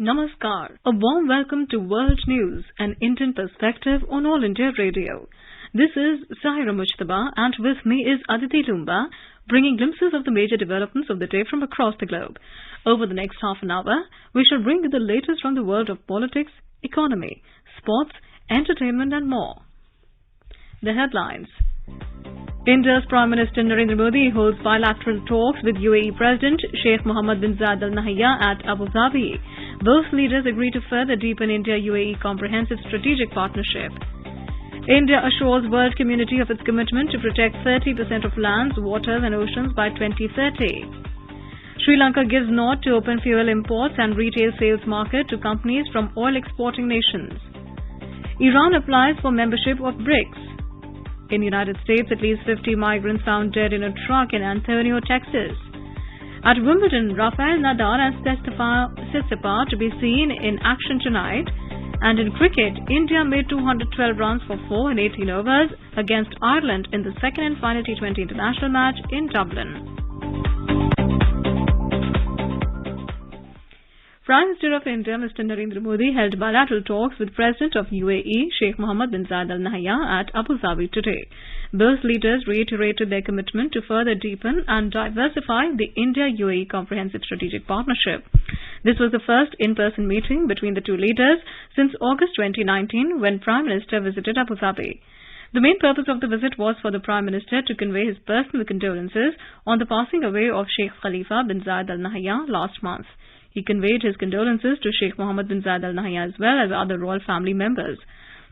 Namaskar. A warm welcome to World News, an Indian perspective on All India Radio. This is Sahira Mujtaba, and with me is Aditi Lumba, bringing glimpses of the major developments of the day from across the globe. Over the next half an hour, we shall bring you the latest from the world of politics, economy, sports, entertainment and more. The headlines. India's Prime Minister Narendra Modi holds bilateral talks with UAE President Sheikh Mohammed bin Zayed Al Nahyan at Abu Dhabi. Both leaders agree to further deepen India-UAE comprehensive strategic partnership. India assures world community of its commitment to protect 30% of lands, waters and oceans by 2030. Sri Lanka gives nod to open fuel imports and retail sales market to companies from oil exporting nations. Iran applies for membership of BRICS. In the United States, at least 50 migrants found dead in a truck in Antonio, Texas. At Wimbledon, Rafael Nadal and Tsitsipas to be seen in action tonight. And in cricket, India made 212 runs for 4 in 18 overs against Ireland in the second and final T20 international match in Dublin. Prime Minister of India, Mr. Narendra Modi, held bilateral talks with President of UAE, Sheikh Mohammed bin Zayed Al Nahyan at Abu Dhabi today. Both leaders reiterated their commitment to further deepen and diversify the India-UAE Comprehensive Strategic Partnership. This was the first in-person meeting between the two leaders since August 2019 when Prime Minister visited Abu Dhabi. The main purpose of the visit was for the Prime Minister to convey his personal condolences on the passing away of Sheikh Khalifa bin Zayed Al Nahyan last month. He conveyed his condolences to Sheikh Mohammed bin Zayed Al Nahyan as well as other royal family members.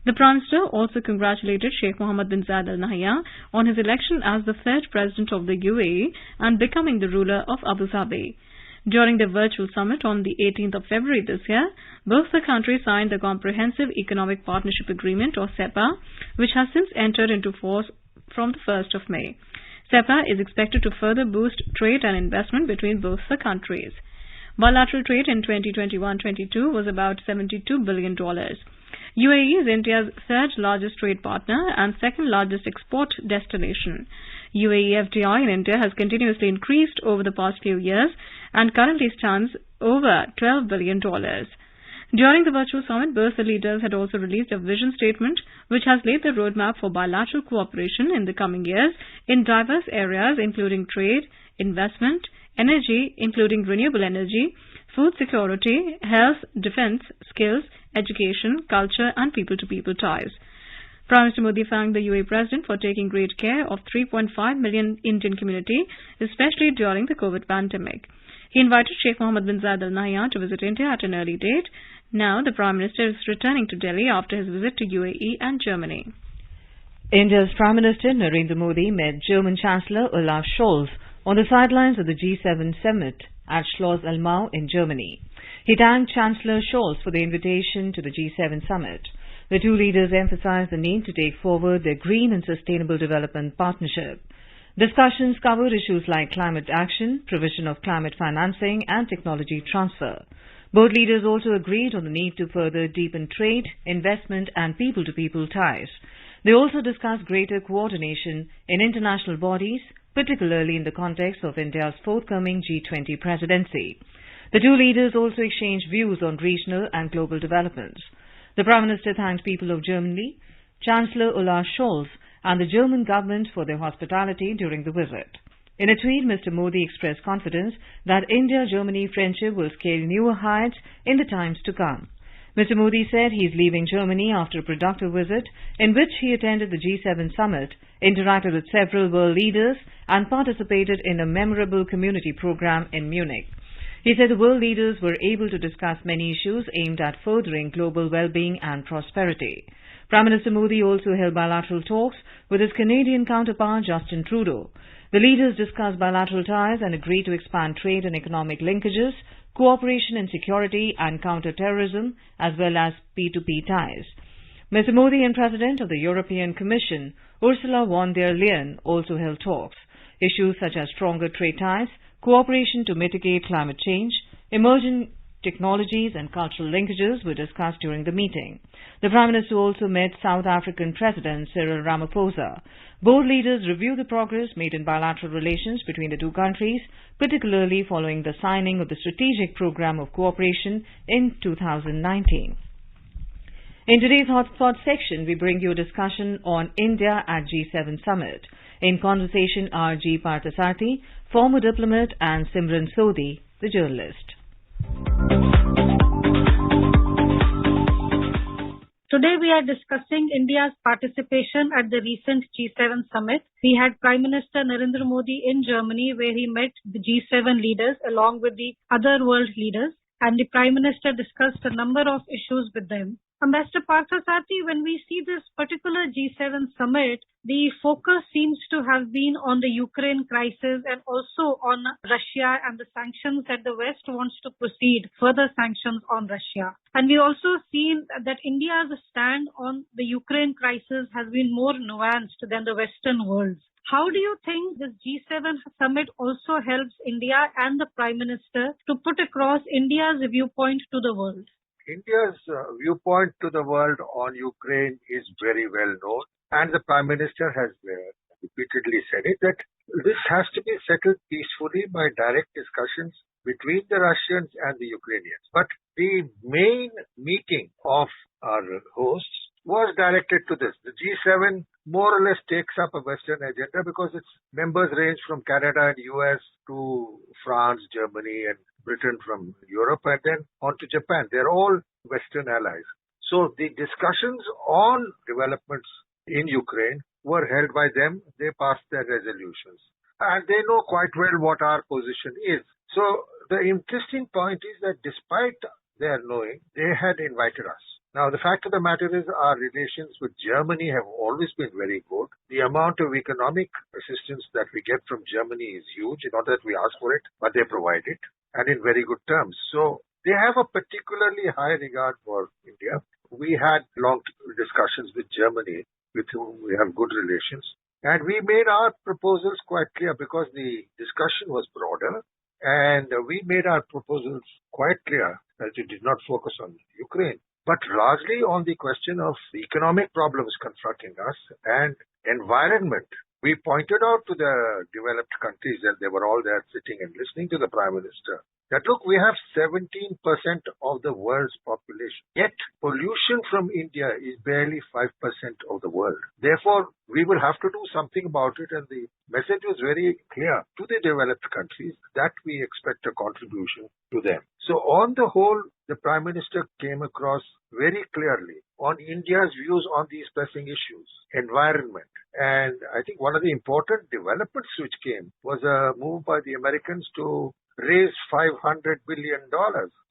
The Prime Minister also congratulated Sheikh Mohammed bin Zayed Al Nahyan on his election as the third President of the UAE and becoming the ruler of Abu Dhabi. During the virtual summit on the 18th of February this year, both the countries signed the Comprehensive Economic Partnership Agreement or CEPA, which has since entered into force from the 1st of May. CEPA is expected to further boost trade and investment between both the countries. Bilateral trade in 2021-22 was about $72 billion. UAE is India's third largest trade partner and second largest export destination. UAE FDI in India has continuously increased over the past few years and currently stands over $12 billion. During the virtual summit, both the leaders had also released a vision statement which has laid the roadmap for bilateral cooperation in the coming years in diverse areas including trade, investment, energy, including renewable energy, food security, health, defense, skills, education, culture and people-to-people ties. Prime Minister Modi thanked the UAE President for taking great care of 3.5 million Indian community, especially during the COVID pandemic. He invited Sheikh Mohammed bin Zayed Al Nahyan to visit India at an early date. Now the Prime Minister is returning to Delhi after his visit to UAE and Germany. India's Prime Minister Narendra Modi met German Chancellor Olaf Scholz on the sidelines of the G7 summit at Schloss Elmau in Germany. He thanked Chancellor Scholz for the invitation to the G7 summit. The two leaders emphasized the need to take forward their green and sustainable development partnership. Discussions covered issues like climate action, provision of climate financing and technology transfer. Both leaders also agreed on the need to further deepen trade, investment and people-to-people ties. They also discussed greater coordination in international bodies, particularly in the context of India's forthcoming G20 presidency. The two leaders also exchanged views on regional and global developments. The Prime Minister thanked people of Germany, Chancellor Olaf Scholz and the German government for their hospitality during the visit. In a tweet, Mr. Modi expressed confidence that India-Germany friendship will scale newer heights in the times to come. Mr. Modi said he is leaving Germany after a productive visit in which he attended the G7 summit, interacted with several world leaders and participated in a memorable community program in Munich. He said the world leaders were able to discuss many issues aimed at furthering global well-being and prosperity. Prime Minister Modi also held bilateral talks with his Canadian counterpart Justin Trudeau. The leaders discussed bilateral ties and agreed to expand trade and economic linkages, cooperation in security and counter-terrorism, as well as P2P ties. Mr. Modi and President of the European Commission, Ursula von der Leyen, also held talks. Issues such as stronger trade ties, cooperation to mitigate climate change, emerging technologies and cultural linkages were discussed during the meeting. The Prime Minister also met South African President Cyril Ramaphosa. Both leaders reviewed the progress made in bilateral relations between the two countries, particularly following the signing of the Strategic Programme of Cooperation in 2019. In today's Hotspot section, we bring you a discussion on India at G7 Summit. In conversation are G. Parthasarthi, former diplomat, and Simran Sodhi, the journalist. Today we are discussing India's participation at the recent G7 summit. We had Prime Minister Narendra Modi in Germany, where he met the G7 leaders along with the other world leaders, and the Prime Minister discussed a number of issues with them. Ambassador Parthasarthi, when we see this particular G7 summit, the focus seems to have been on the Ukraine crisis and also on Russia and the sanctions that the West wants to proceed, further sanctions on Russia. And we also seen that India's stand on the Ukraine crisis has been more nuanced than the Western world. How do you think this G7 summit also helps India and the Prime Minister to put across India's viewpoint to the world? India's viewpoint to the world on Ukraine is very well known, and the Prime Minister has repeatedly said it, that this has to be settled peacefully by direct discussions between the Russians and the Ukrainians. But the main meeting of our hosts was directed to this. The G7 more or less takes up a Western agenda because its members range from Canada and US to France, Germany, and Britain from Europe, and then on to Japan. They're all Western allies. So the discussions on developments in Ukraine were held by them. They passed their resolutions. And they know quite well what our position is. So the interesting point is that despite their knowing, they had invited us. Now, the fact of the matter is our relations with Germany have always been very good. The amount of economic assistance that we get from Germany is huge. Not that we ask for it, but they provide it, and in very good terms. So they have a particularly high regard for India. We had long discussions with Germany, with whom we have good relations. And we made our proposals quite clear because the discussion was broader. And we made our proposals quite clear that it did not focus on Ukraine, but largely on the question of the economic problems confronting us and environment. We pointed out to the developed countries, and they were all there sitting and listening to the Prime Minister, that look, we have 17% of the world's population, yet pollution from India is barely 5% of the world. Therefore, we will have to do something about it, and the message was very clear to the developed countries that we expect a contribution to them. So on the whole, the Prime Minister came across very clearly on India's views on these pressing issues, environment. And I think one of the important developments which came was a move by the Americans to raise $500 billion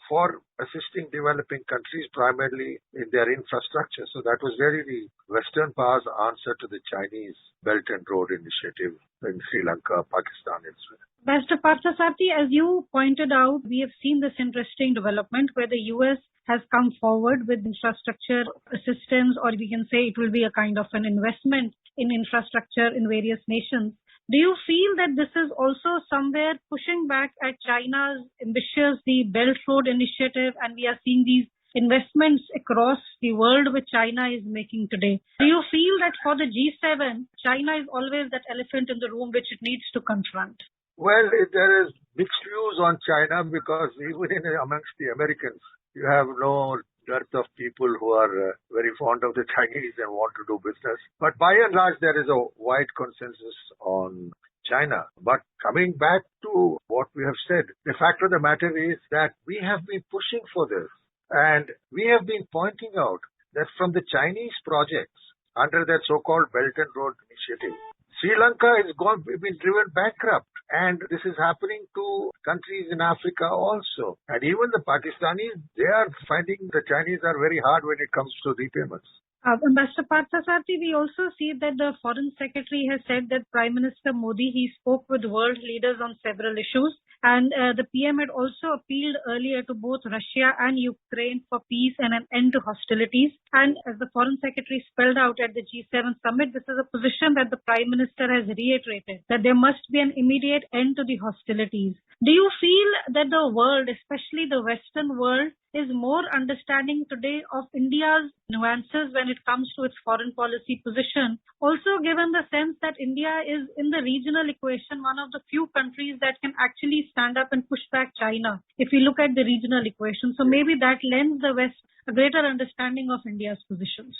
for assisting developing countries primarily in their infrastructure. So that was really the Western powers' answer to the Chinese Belt and Road Initiative in Sri Lanka, Pakistan, and so on. Mr. Parthasarthi, as you pointed out, we have seen this interesting development where the US has come forward with infrastructure assistance, or we can say it will be a kind of an investment in infrastructure in various nations. Do you feel that this is also somewhere pushing back at China's ambitious, the Belt Road Initiative, and we are seeing these investments across the world which China is making today? Do you feel that for the G7, China is always that elephant in the room which it needs to confront? Well, there is mixed views on China because even amongst the Americans, you have no dearth of people who are very fond of the Chinese and want to do business. But by and large, there is a wide consensus on China. But coming back to what we have said, the fact of the matter is that we have been pushing for this. And we have been pointing out that from the Chinese projects under that so-called Belt and Road Initiative, Sri Lanka has been driven bankrupt. And this is happening to countries in Africa also. And even the Pakistanis, they are finding the Chinese are very hard when it comes to repayments. Ambassador Parthasarathi, we also see that the Foreign Secretary has said that Prime Minister Modi, he spoke with world leaders on several issues. And the PM had also appealed earlier to both Russia and Ukraine for peace and an end to hostilities. And as the Foreign Secretary spelled out at the G7 summit, this is a position that the Prime Minister has reiterated, that there must be an immediate end to the hostilities. Do you feel that the world, especially the Western world, is more understanding today of India's nuances when it comes to its foreign policy position? Also given the sense that India is in the regional equation one of the few countries that can actually stand up and push back China if we look at the regional equation. So maybe that lends the West a greater understanding of India's positions.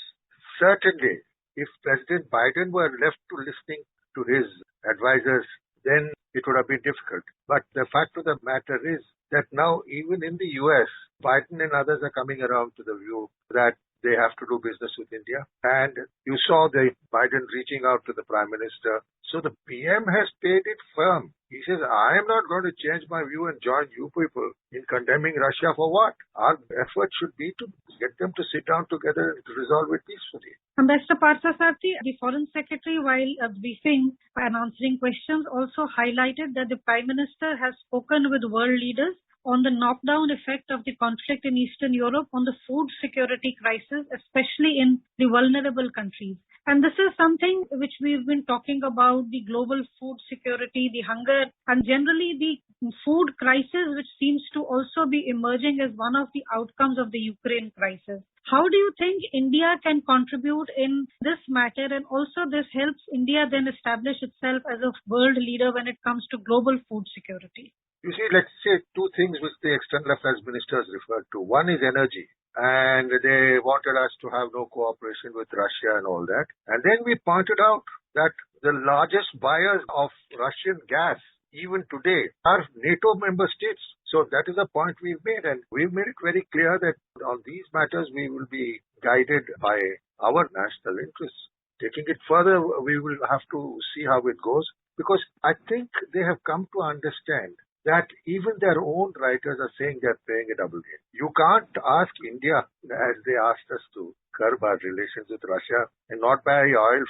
Certainly, if President Biden were left to listening to his advisors, then it would have been difficult. But the fact of the matter is that now even in the US, Biden and others are coming around to the view that they have to do business with India. And you saw the Biden reaching out to the Prime Minister. So the PM has played it firm. He says, I am not going to change my view and join you people in condemning Russia for what? Our effort should be to get them to sit down together and to resolve it peacefully. Ambassador Parthasarathi, the Foreign Secretary, while briefing and answering questions, also highlighted that the Prime Minister has spoken with world leaders on the knockdown effect of the conflict in Eastern Europe on the food security crisis, especially in the vulnerable countries. And this is something which we've been talking about, the global food security, the hunger, and generally the food crisis, which seems to also be emerging as one of the outcomes of the Ukraine crisis. How do you think India can contribute in this matter, and also this helps India then establish itself as a world leader when it comes to global food security? You see, let's say two things which the external affairs ministers referred to. One is energy, and they wanted us to have no cooperation with Russia and all that. And then we pointed out that the largest buyers of Russian gas, even today, are NATO member states. So that is a point we've made, and we've made it very clear that on these matters we will be guided by our national interests. Taking it further, we will have to see how it goes, because I think they have come to understand that even their own writers are saying they're playing a double game. You can't ask India, as they asked us to, curb our relations with Russia and not buy oil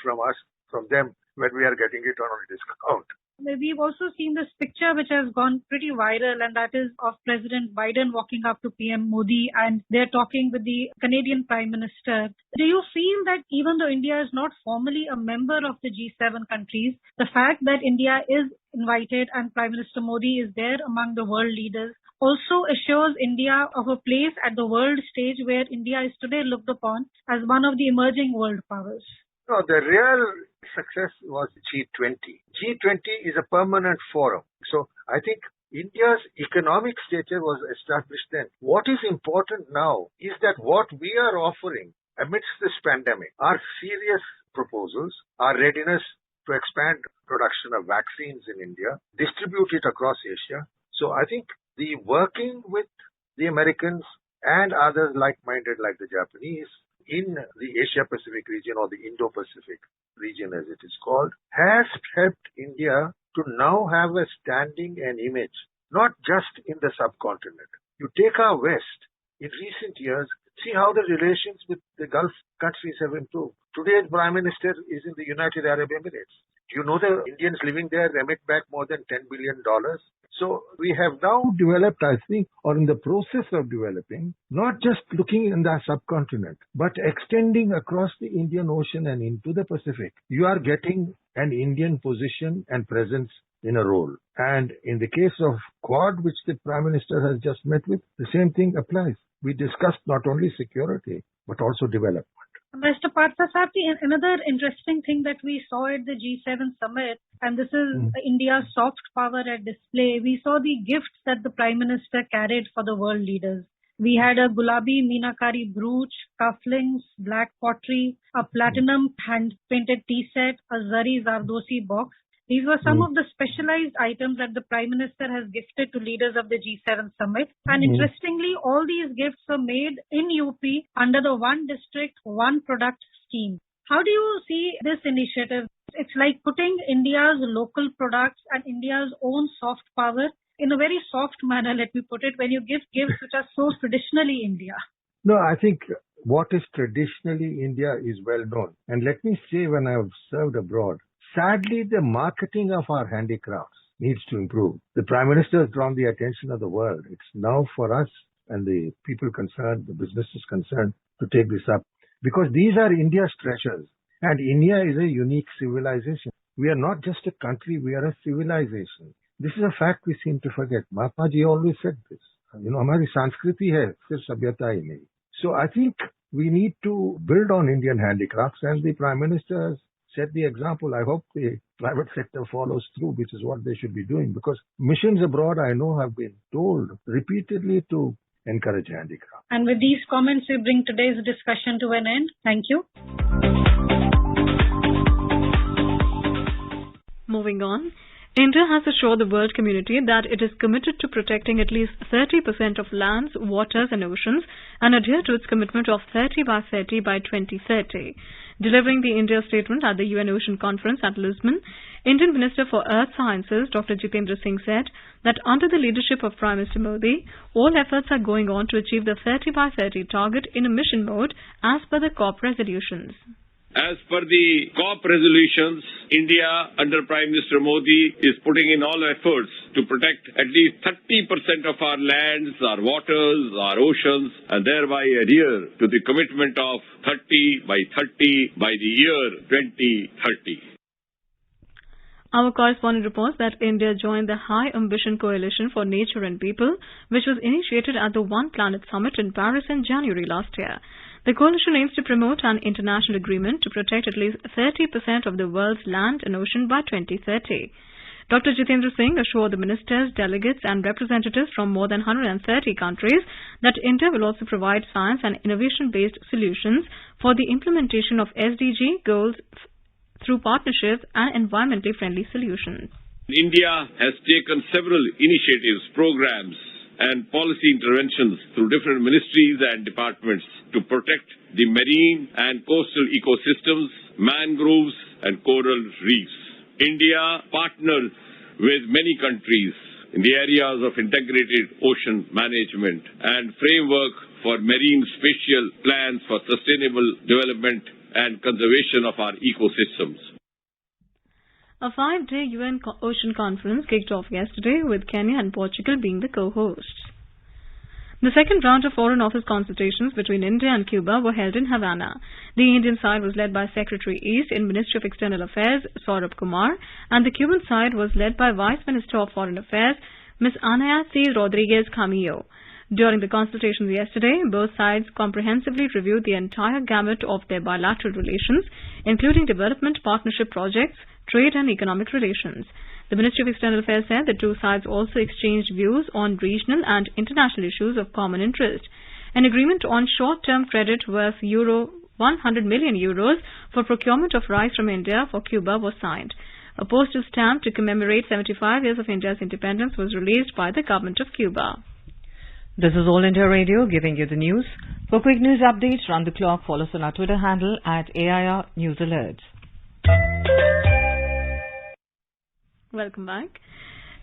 from them when we are getting it on a discount. We've also seen this picture which has gone pretty viral, and that is of President Biden walking up to PM Modi and they're talking with the Canadian Prime Minister. Do you feel that even though India is not formally a member of the G7 countries, the fact that India is invited and Prime Minister Modi is there among the world leaders also assures India of a place at the world stage where India is today looked upon as one of the emerging world powers? No, the real success was G20. G20 is a permanent forum. So I think India's economic stature was established then. What is important now is that what we are offering amidst this pandemic are serious proposals, our readiness to expand production of vaccines in India, distribute it across Asia. So I think the working with the Americans and others like-minded like the Japanese in the Asia-Pacific region, or the Indo-Pacific region as it is called, has helped India to now have a standing and image, not just in the subcontinent. You take our West, in recent years, see how the relations with the Gulf countries have improved. Today's Prime Minister is in the United Arab Emirates. You know the Indians living there remit back more than $10 billion. So we have now developed, I think, or in the process of developing, not just looking in the subcontinent, but extending across the Indian Ocean and into the Pacific. You are getting an Indian position and presence in a role. And in the case of Quad, which the Prime Minister has just met with, the same thing applies. We discussed not only security, but also development. Mr. Parthasarathi, another interesting thing that we saw at the G7 summit, and this is India's soft power at display, we saw the gifts that the Prime Minister carried for the world leaders. We had a Gulabi Meenakari brooch, cufflinks, black pottery, a platinum hand-painted tea set, a Zari Zardosi box. These were some of the specialized items that the Prime Minister has gifted to leaders of the G7 summit. And interestingly, all these gifts were made in UP under the One District, One Product scheme. How do you see this initiative? It's like putting India's local products and India's own soft power in a very soft manner, let me put it, when you give gifts which are so traditionally India. No, I think what is traditionally India is well known. And let me say, when I have served abroad, sadly, the marketing of our handicrafts needs to improve. The Prime Minister has drawn the attention of the world. It's now for us and the people concerned, the businesses concerned, to take this up. Because these are India's treasures. And India is a unique civilization. We are not just a country, we are a civilization. This is a fact we seem to forget. Mahatma Ji always said this. हमारी संस्कृति है, फिर सभ्यता ही नहीं. So I think we need to build on Indian handicrafts, and the Prime Minister has set the example. I hope the private sector follows through, which is what they should be doing, because missions abroad, I know, have been told repeatedly to encourage handicraft. And with these comments, we bring today's discussion to an end. Thank you. Moving on. India has assured the world community that it is committed to protecting at least 30% of lands, waters and oceans and adhere to its commitment of 30 by 30 by 2030. Delivering the India statement at the UN Ocean Conference at Lisbon, Indian Minister for Earth Sciences Dr. Jitendra Singh said that under the leadership of Prime Minister Modi, all efforts are going on to achieve the 30 by 30 target in a mission mode as per the COP resolutions. As per the COP resolutions, India under Prime Minister Modi is putting in all efforts to protect at least 30% of our lands, our waters, our oceans, and thereby adhere to the commitment of 30 by 30 by the year 2030. Our correspondent reports that India joined the High Ambition Coalition for Nature and People, which was initiated at the One Planet Summit in Paris in January last year. The coalition aims to promote an international agreement to protect at least 30% of the world's land and ocean by 2030. Dr. Jitendra Singh assured the ministers, delegates and representatives from more than 130 countries that India will also provide science and innovation-based solutions for the implementation of SDG goals through partnerships and environmentally friendly solutions. India has taken several initiatives, programs, and policy interventions through different ministries and departments to protect the marine and coastal ecosystems, mangroves, and coral reefs. India partners with many countries in the areas of integrated ocean management and framework for marine spatial plans for sustainable development and conservation of our ecosystems. A 5-day UN Ocean Conference kicked off yesterday with Kenya and Portugal being the co-hosts. The second round of Foreign Office consultations between India and Cuba were held in Havana. The Indian side was led by Secretary East in Ministry of External Affairs, Saurabh Kumar, and the Cuban side was led by Vice Minister of Foreign Affairs, Ms. Ana C. Rodriguez Camillo. During the consultations yesterday, both sides comprehensively reviewed the entire gamut of their bilateral relations, including development partnership projects, trade and economic relations. The Ministry of External Affairs said the two sides also exchanged views on regional and international issues of common interest. An agreement on short-term credit worth €100 million for procurement of rice from India for Cuba was signed. A postal stamp to commemorate 75 years of India's independence was released by the government of Cuba. This is All India Radio giving you the news. For quick news updates, round the clock, follow us on our Twitter handle at AIR News Alerts. Welcome back.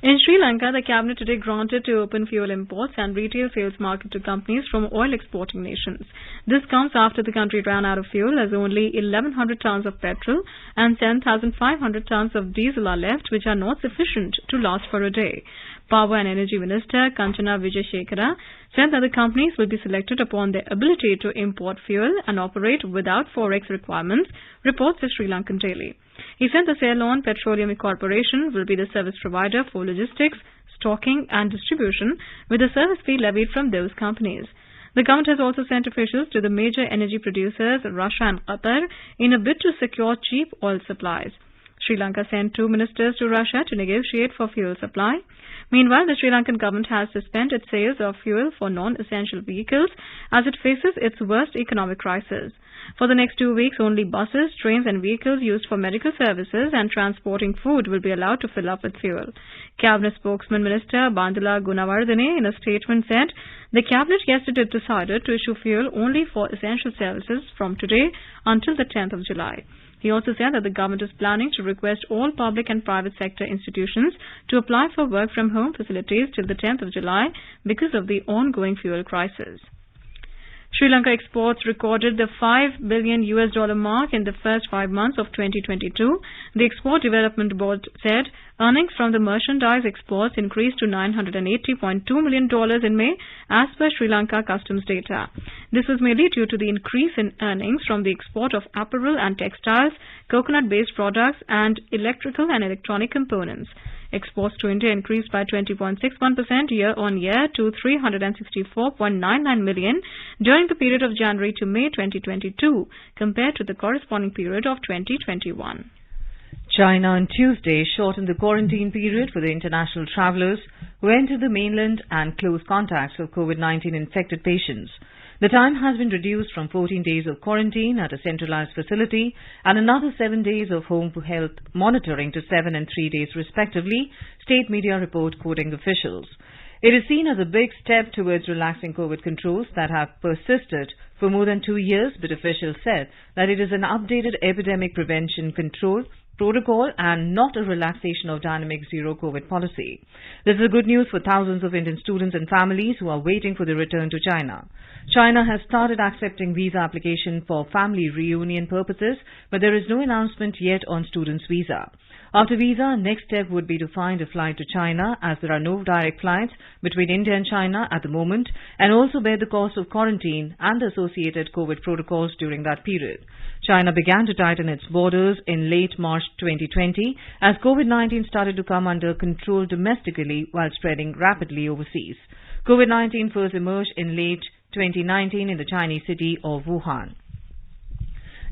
In Sri Lanka, the cabinet today granted to open fuel imports and retail sales market to companies from oil exporting nations. This comes after the country ran out of fuel as only 1,100 tons of petrol and 10,500 tons of diesel are left, which are not sufficient to last for a day. Power and Energy Minister Kanchana Vijayashekara said that the companies will be selected upon their ability to import fuel and operate without forex requirements, reports the Sri Lankan Daily. He said the Ceylon Petroleum Corporation will be the service provider for logistics, stocking and distribution, with a service fee levied from those companies. The government has also sent officials to the major energy producers, Russia and Qatar, in a bid to secure cheap oil supplies. Sri Lanka sent 2 ministers to Russia to negotiate for fuel supply. Meanwhile, the Sri Lankan government has suspended sales of fuel for non-essential vehicles as it faces its worst economic crisis. For the next 2 weeks, only buses, trains and vehicles used for medical services and transporting food will be allowed to fill up with fuel. Cabinet spokesman Minister Bandula Gunawardene in a statement said the cabinet yesterday decided to issue fuel only for essential services from today until the 10th of July. He also said that the government is planning to request all public and private sector institutions to apply for work-from-home facilities till the 10th of July because of the ongoing fuel crisis. Sri Lanka exports recorded the $5 billion mark in the first 5 months of 2022. The Export Development Board said earnings from the merchandise exports increased to $980.2 million in May as per Sri Lanka customs data. This was mainly due to the increase in earnings from the export of apparel and textiles, coconut-based products and electrical and electronic components. Exports to India increased by 20.61% year-on-year to $364.99 million during the period of January to May 2022 compared to the corresponding period of 2021. China on Tuesday shortened the quarantine period for the international travellers who entered the mainland and close contacts of COVID-19 infected patients. The time has been reduced from 14 days of quarantine at a centralized facility and another 7 days of home health monitoring to 7 and 3 days respectively, state media report quoting officials. It is seen as a big step towards relaxing COVID controls that have persisted for more than 2 years, but officials said that it is an updated epidemic prevention control protocol and not a relaxation of dynamic zero COVID policy. This is good news for thousands of Indian students and families who are waiting for their return to China. China has started accepting visa application for family reunion purposes, but there is no announcement yet on students' visa. After visa, next step would be to find a flight to China, as there are no direct flights between India and China at the moment, and also bear the cost of quarantine and the associated COVID protocols during that period. China began to tighten its borders in late March 2020 as COVID-19 started to come under control domestically while spreading rapidly overseas. COVID-19 first emerged in late 2019 in the Chinese city of Wuhan.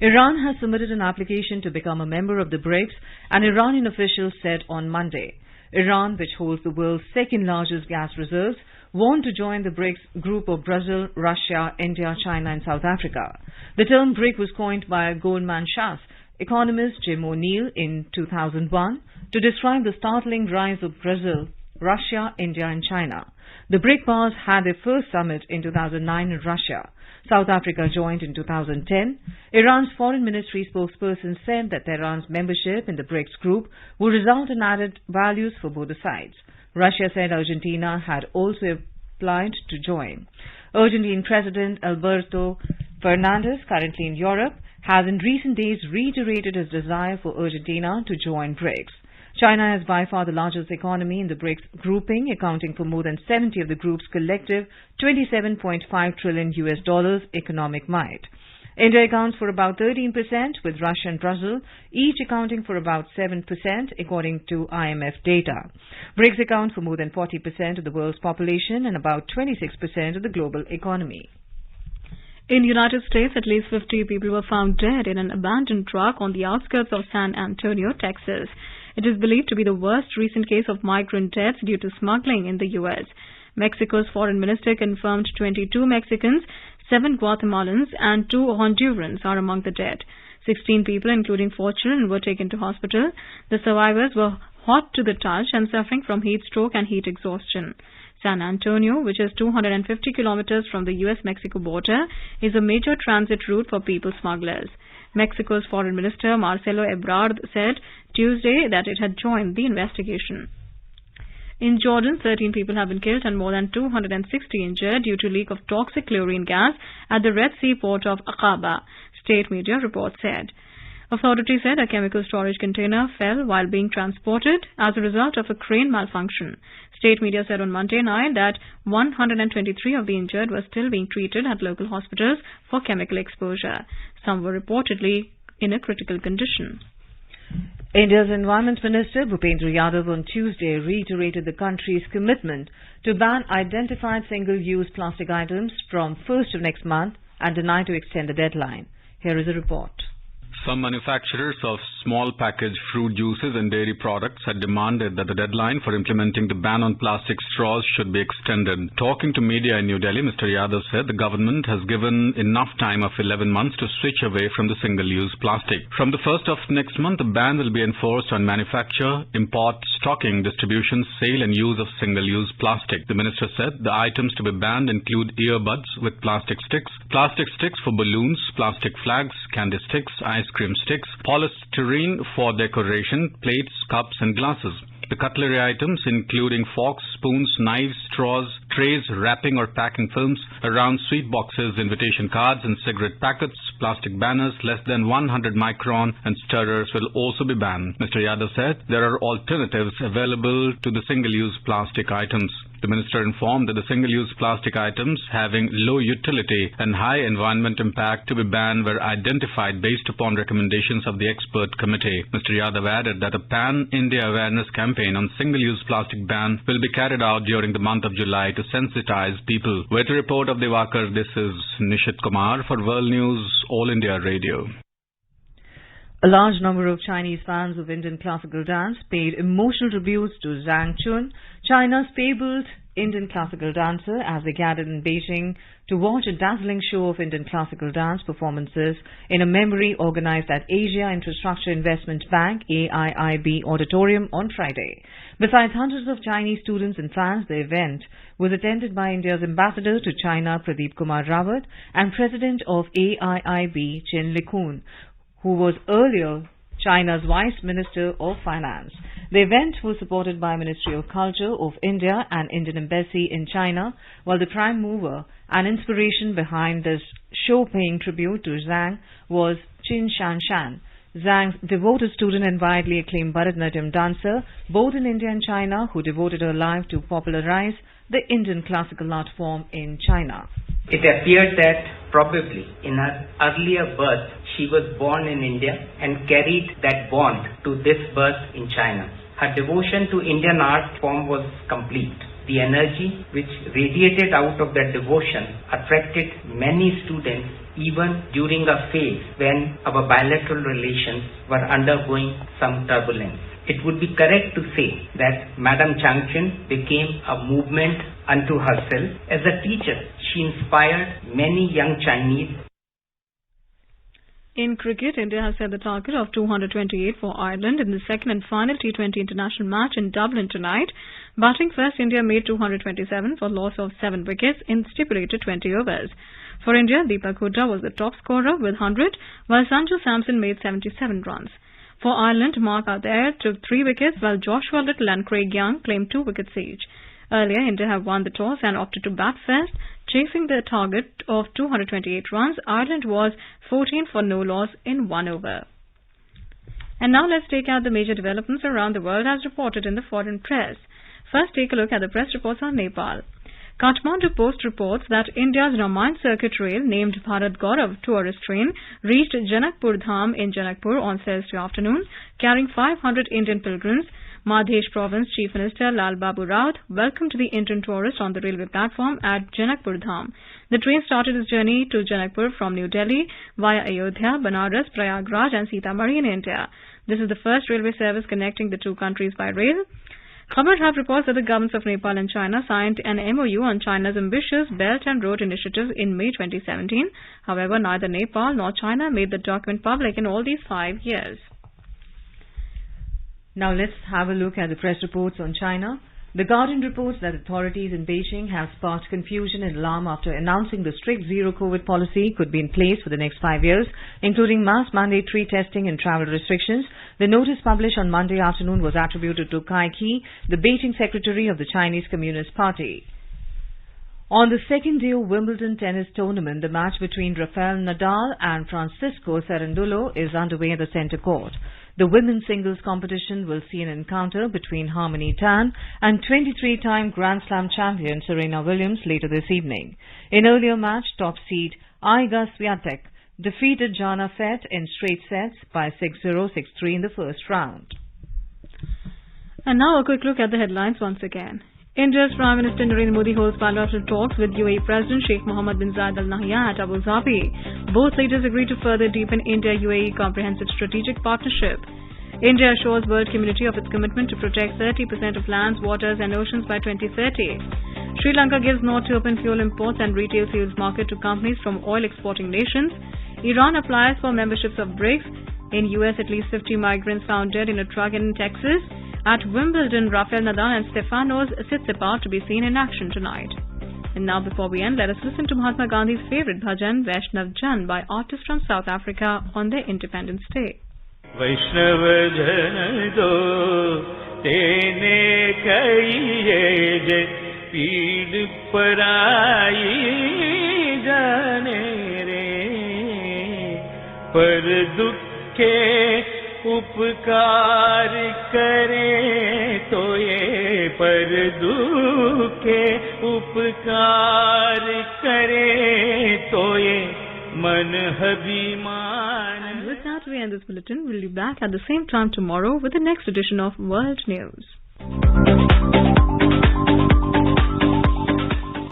Iran has submitted an application to become a member of the BRICS, an Iranian official said on Monday. Iran, which holds the world's second largest gas reserves, want to join the BRICS group of Brazil, Russia, India, China and South Africa. The term BRIC was coined by Goldman Sachs economist Jim O'Neill in 2001 to describe the startling rise of Brazil, Russia, India and China. The BRIC powers had their first summit in 2009 in Russia. South Africa joined in 2010. Iran's foreign ministry spokesperson said that Tehran's membership in the BRICS group will result in added values for both the sides. Russia said Argentina had also applied to join. Argentine President Alberto Fernandez, currently in Europe, has in recent days reiterated his desire for Argentina to join BRICS. China is by far the largest economy in the BRICS grouping, accounting for more than 70 of the group's collective $27.5 trillion economic might. India accounts for about 13%, with Russia and Brazil each accounting for about 7%, according to IMF data. BRICS account for more than 40% of the world's population and about 26% of the global economy. In the United States, at least 50 people were found dead in an abandoned truck on the outskirts of San Antonio, Texas. It is believed to be the worst recent case of migrant deaths due to smuggling in the U.S. Mexico's foreign minister confirmed 22 Mexicans, 7 Guatemalans and 2 Hondurans are among the dead. 16 people, including 4 children, were taken to hospital. The survivors were hot to the touch and suffering from heat stroke and heat exhaustion. San Antonio, which is 250 kilometers from the U.S.-Mexico border, is a major transit route for people smugglers. Mexico's foreign minister Marcelo Ebrard said Tuesday that it had joined the investigation. In Jordan, 13 people have been killed and more than 260 injured due to leak of toxic chlorine gas at the Red Sea port of Aqaba, state media reports said. Authorities said a chemical storage container fell while being transported as a result of a crane malfunction. State media said on Monday night that 123 of the injured were still being treated at local hospitals for chemical exposure. Some were reportedly in a critical condition. India's Environment Minister Bhupendra Yadav on Tuesday reiterated the country's commitment to ban identified single-use plastic items from 1st of next month and denied to extend the deadline. Here is a report. Some manufacturers of small packaged fruit juices and dairy products had demanded that the deadline for implementing the ban on plastic straws should be extended. Talking to media in New Delhi, Mr. Yadav said the government has given enough time of 11 months to switch away from the single-use plastic. From the 1st of next month, the ban will be enforced on manufacture, import, stocking, distribution, sale and use of single-use plastic. The minister said the items to be banned include earbuds with plastic sticks for balloons, plastic flags, candy sticks, ice cream sticks, polystyrene for decoration, plates, cups and glasses. The cutlery items including forks, spoons, knives, straws, trays, wrapping or packing films around sweet boxes, invitation cards and cigarette packets. Plastic banners less than 100 micron and stirrers will also be banned. Mr. Yadav said there are alternatives available to the single-use plastic items. The minister informed that the single-use plastic items having low utility and high environment impact to be banned were identified based upon recommendations of the expert committee. Mr. Yadav added that a pan-India awareness campaign on single-use plastic ban will be carried out during the month of July to sensitize people. With a report of Devakar, this is Nishit Kumar for World News All India Radio. A large number of Chinese fans of Indian classical dance paid emotional tributes to Zhang Chun, China's fabled Indian classical dancer, as they gathered in Beijing to watch a dazzling show of Indian classical dance performances in a memory organized at Asia Infrastructure Investment Bank AIIB Auditorium on Friday. Besides hundreds of Chinese students and fans, the event was attended by India's ambassador to China, Pradeep Kumar Rawat, and president of AIIB, Chen Likun, who was earlier China's Vice Minister of Finance. The event was supported by Ministry of Culture of India and Indian Embassy in China, while the prime mover and inspiration behind this show paying tribute to Zhang was Qin Shanshan, Zhang's devoted student and widely acclaimed Bharatanatyam dancer, both in India and China, who devoted her life to popularize the Indian classical art form in China. It appeared that probably in her earlier birth she was born in India and carried that bond to this birth in China. Her devotion to Indian art form was complete. The energy which radiated out of that devotion attracted many students even during a phase when our bilateral relations were undergoing some turbulence. It would be correct to say that Madam Zhang Chun became a movement unto herself. As a teacher, she inspired many young Chinese. In cricket, India has set the target of 228 for Ireland in the second and final T20 international match in Dublin tonight. Batting first, India made 227 for loss of 7 wickets in stipulated 20 overs. For India, Deepak Hooda was the top scorer with 100, while Sanju Samson made 77 runs. For Ireland, Mark Adair took 3 wickets, while Joshua Little and Craig Young claimed 2 wickets each. Earlier, India have won the toss and opted to bat first. Chasing the target of 228 runs, Ireland was 14 for no loss in 1 over. And now let's take out the major developments around the world as reported in the foreign press. First, take a look at the press reports on Nepal. Kathmandu Post reports that India's Ramayana Circuit Rail, named Bharat Gaurav tourist train, reached Janakpur Dham in Janakpur on Thursday afternoon, carrying 500 Indian pilgrims. Madhesh Province Chief Minister Lal Babu Raut welcomed the Indian tourists on the railway platform at Janakpur Dham. The train started its journey to Janakpur from New Delhi via Ayodhya, Banaras, Prayagraj and Sitamarhi in India. This is the first railway service connecting the two countries by rail. Khabar Hub reports that the governments of Nepal and China signed an MOU on China's ambitious Belt and Road Initiative in May 2017. However, neither Nepal nor China made the document public in all these 5 years. Now let's have a look at the press reports on China. The Guardian reports that authorities in Beijing have sparked confusion and alarm after announcing the strict zero-COVID policy could be in place for the next 5 years, including mass mandatory testing and travel restrictions. The notice published on Monday afternoon was attributed to Cai Qi, the Beijing secretary of the Chinese Communist Party. On the second day of Wimbledon tennis tournament, the match between Rafael Nadal and Francisco Cerundolo is underway at the centre court. The women's singles competition will see an encounter between Harmony Tan and 23-time Grand Slam champion Serena Williams later this evening. In earlier match, top seed Iga Swiatek defeated Jana Fett in straight sets by 6-0, 6-3 in the first round. And now a quick look at the headlines once again. India's Prime Minister Narendra Modi holds bilateral talks with UAE President Sheikh Mohammed bin Zayed Al Nahyan at Abu Dhabi. Both leaders agreed to further deepen India-UAE comprehensive strategic partnership. India assures world community of its commitment to protect 30% of lands, waters and oceans by 2030. Sri Lanka gives nod to open fuel imports and retail fuels market to companies from oil exporting nations. Iran applies for memberships of BRICS. In US, at least 50 migrants found dead in a truck in Texas. At Wimbledon, Rafael Nadal and Stefanos Tsitsipas to be seen in action tonight. And now before we end, let us listen to Mahatma Gandhi's favourite bhajan, Vaishnav Jan, by artists from South Africa on their Independence Day. Vaishnav Jan do tene kaiye je peed पराई जाने रे, पर दुखे उपकार करे तो ये, पर दुखे उपकार करे तो ये मन अभिमान. And with that we end this bulletin. We'll be back at the same time tomorrow with the next edition of World News.